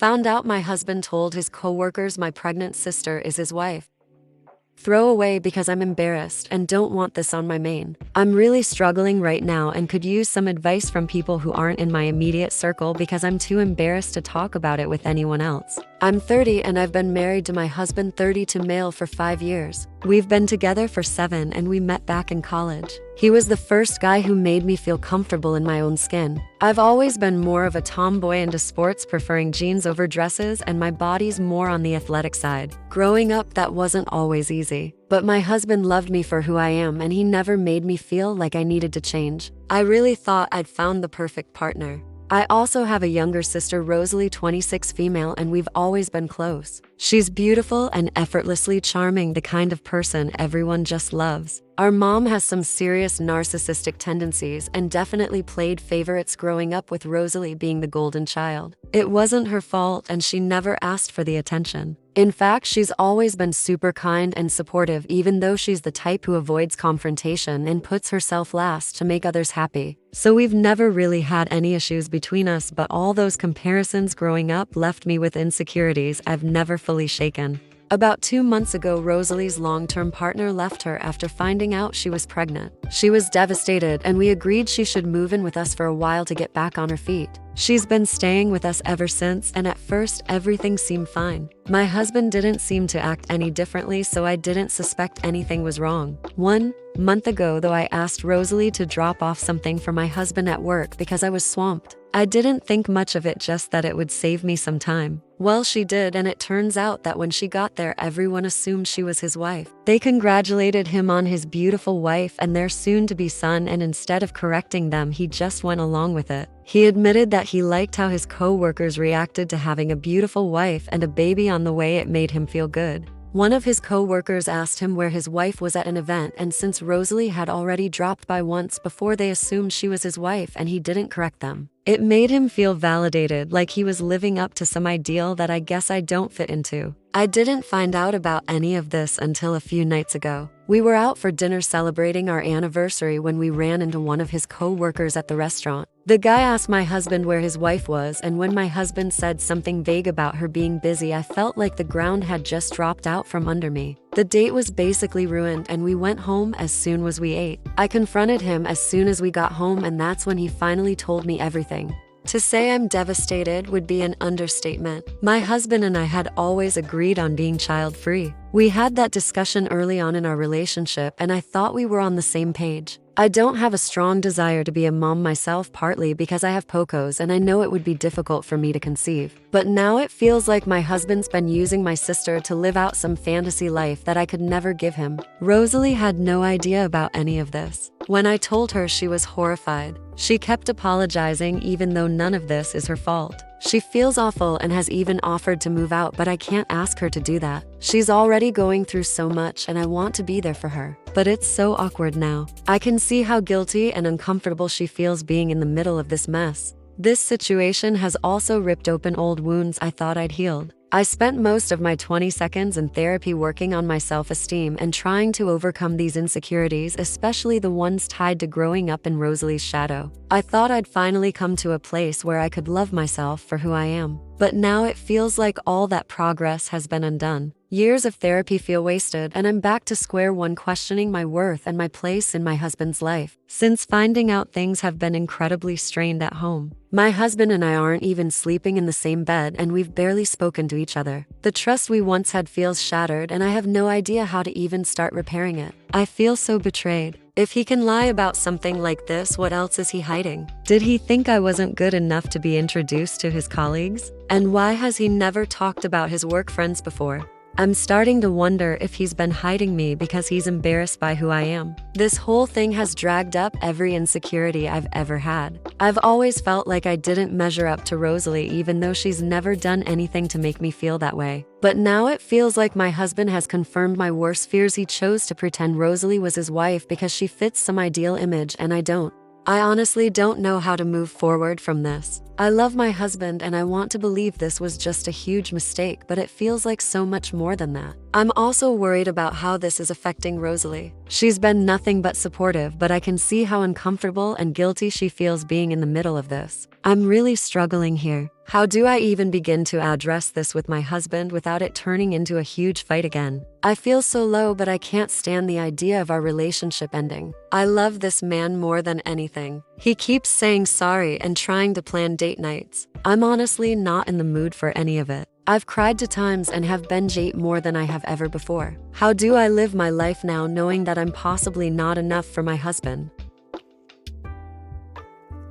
Found out my husband told his coworkers my pregnant sister is his wife. Throw away because I'm embarrassed and don't want this on my main. I'm really struggling right now and could use some advice from people who aren't in my immediate circle because I'm too embarrassed to talk about it with anyone else. I'm 30 and I've been married to my husband 32 male for 5 years. We've been together for 7 and we met back in college. He was the first guy who made me feel comfortable in my own skin. I've always been more of a tomboy into sports, preferring jeans over dresses, and my body's more on the athletic side. Growing up, that wasn't always easy. But my husband loved me for who I am and he never made me feel like I needed to change. I really thought I'd found the perfect partner. I also have a younger sister, Rosalie, 26 female, and we've always been close. She's beautiful and effortlessly charming, the kind of person everyone just loves. Our mom has some serious narcissistic tendencies and definitely played favorites growing up, with Rosalie being the golden child. It wasn't her fault and she never asked for the attention. In fact, she's always been super kind and supportive, even though she's the type who avoids confrontation and puts herself last to make others happy. So we've never really had any issues between us, but all those comparisons growing up left me with insecurities I've never fully shaken. About 2 months ago, Rosalie's long-term partner left her after finding out she was pregnant. She was devastated and we agreed she should move in with us for a while to get back on her feet. She's been staying with us ever since, and at first everything seemed fine. My husband didn't seem to act any differently, so I didn't suspect anything was wrong. 1 month ago, though, I asked Rosalie to drop off something for my husband at work because I was swamped. I didn't think much of it, just that it would save me some time. Well, she did, and it turns out that when she got there, everyone assumed she was his wife. They congratulated him on his beautiful wife and their soon-to-be son, and instead of correcting them, he just went along with it. He admitted that he liked how his co-workers reacted to having a beautiful wife and a baby on the way. It made him feel good. One of his co-workers asked him where his wife was at an event, and since Rosalie had already dropped by once before, they assumed she was his wife and he didn't correct them. It made him feel validated, like he was living up to some ideal that I guess I don't fit into. I didn't find out about any of this until a few nights ago. We were out for dinner celebrating our anniversary when we ran into one of his co-workers at the restaurant. The guy asked my husband where his wife was, and when my husband said something vague about her being busy, I felt like the ground had just dropped out from under me. The date was basically ruined and we went home as soon as we ate. I confronted him as soon as we got home, and that's when he finally told me everything. To say I'm devastated would be an understatement. My husband and I had always agreed on being child-free. We had that discussion early on in our relationship, and I thought we were on the same page. I don't have a strong desire to be a mom myself, partly because I have PCOS and I know it would be difficult for me to conceive. But now it feels like my husband's been using my sister to live out some fantasy life that I could never give him. Rosalie had no idea about any of this. When I told her, she was horrified. She kept apologizing even though none of this is her fault. She feels awful and has even offered to move out, but I can't ask her to do that. She's already going through so much and I want to be there for her. But it's so awkward now. I can see how guilty and uncomfortable she feels being in the middle of this mess. This situation has also ripped open old wounds I thought I'd healed. I spent most of my 20 seconds in therapy working on my self-esteem and trying to overcome these insecurities, especially the ones tied to growing up in Rosalie's shadow. I thought I'd finally come to a place where I could love myself for who I am. But now it feels like all that progress has been undone. Years of therapy feel wasted, and I'm back to square one, questioning my worth and my place in my husband's life. Since finding out things have been incredibly strained at home. My husband and I aren't even sleeping in the same bed, and we've barely spoken to each other. The trust we once had feels shattered, and I have no idea how to even start repairing it. I feel so betrayed. If he can lie about something like this, what else is he hiding? Did he think I wasn't good enough to be introduced to his colleagues? And why has he never talked about his work friends before? I'm starting to wonder if he's been hiding me because he's embarrassed by who I am. This whole thing has dragged up every insecurity I've ever had. I've always felt like I didn't measure up to Rosalie, even though she's never done anything to make me feel that way. But now it feels like my husband has confirmed my worst fears. He chose to pretend Rosalie was his wife because she fits some ideal image and I don't. I honestly don't know how to move forward from this. I love my husband and I want to believe this was just a huge mistake, but it feels like so much more than that. I'm also worried about how this is affecting Rosalie. She's been nothing but supportive, but I can see how uncomfortable and guilty she feels being in the middle of this. I'm really struggling here. How do I even begin to address this with my husband without it turning into a huge fight again? I feel so low, but I can't stand the idea of our relationship ending. I love this man more than anything. He keeps saying sorry and trying to plan date nights. I'm honestly not in the mood for any of it. I've cried to times and have binge ate more than I have ever before. How do I live my life now knowing that I'm possibly not enough for my husband?